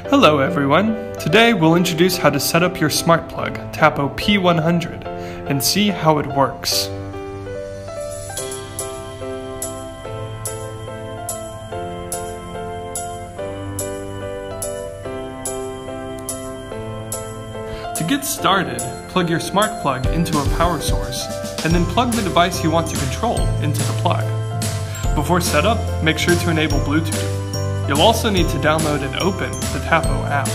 Hello everyone! Today we'll introduce how to set up your smart plug, Tapo P100, and see how it works. To get started, plug your smart plug into a power source, and then plug the device you want to control into the plug. Before setup, make sure to enable Bluetooth. You'll also need to download and open the Tapo app.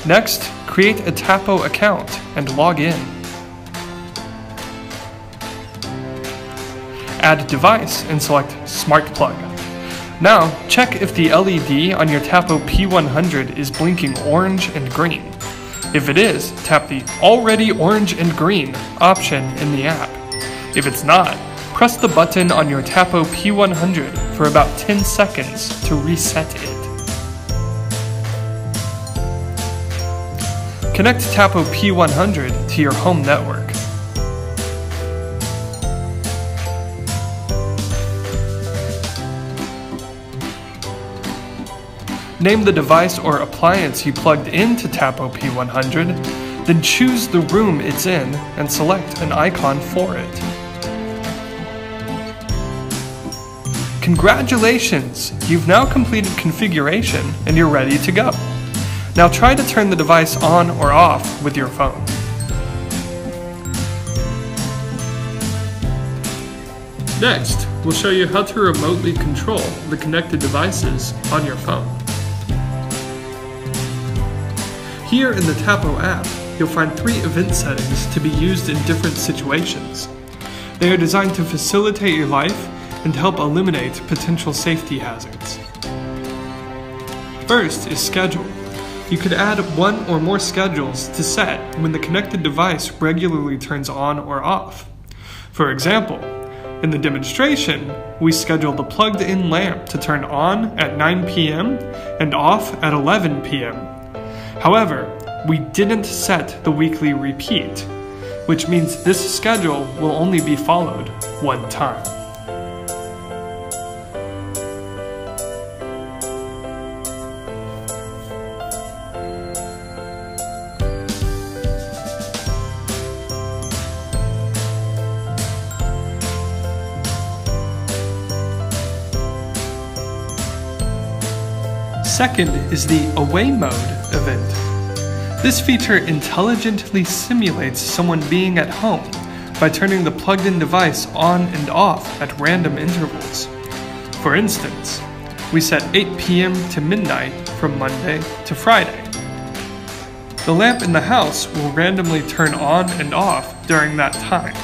Next, create a Tapo account and log in. Add device and select Smart Plug. Now, check if the LED on your Tapo P100 is blinking orange and green. If it is, tap the Already Orange and Green option in the app. If it's not, press the button on your Tapo P100 for about 10 seconds to reset it. Connect Tapo P100 to your home network. Name the device or appliance you plugged into Tapo P100, then choose the room it's in and select an icon for it. Congratulations! You've now completed configuration and you're ready to go. Now try to turn the device on or off with your phone. Next, we'll show you how to remotely control the connected devices on your phone. Here in the Tapo app, you'll find 3 event settings to be used in different situations. They are designed to facilitate your life and help eliminate potential safety hazards. First is schedule. You could add 1 or more schedules to set when the connected device regularly turns on or off. For example, in the demonstration, we schedule the plugged-in lamp to turn on at 9 p.m. and off at 11 p.m. However, we didn't set the weekly repeat, which means this schedule will only be followed 1 time. Second is the Away Mode event. This feature intelligently simulates someone being at home by turning the plugged-in device on and off at random intervals. For instance, we set 8 p.m. to midnight from Monday to Friday. The lamp in the house will randomly turn on and off during that time,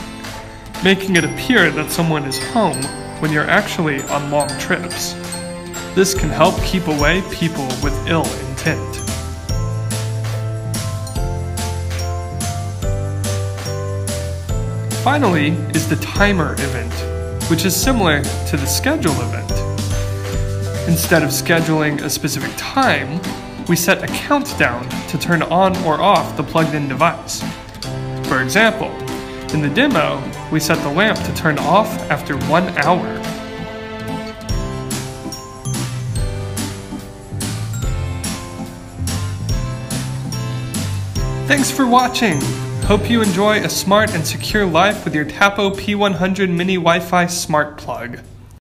making it appear that someone is home when you're actually on long trips. This can help keep away people with ill intent. Finally is the timer event, which is similar to the schedule event. Instead of scheduling a specific time, we set a countdown to turn on or off the plugged-in device. For example, in the demo, we set the lamp to turn off after 1 hour. Thanks for watching! Hope you enjoy a smart and secure life with your Tapo P100 Mini Wi-Fi Smart Plug.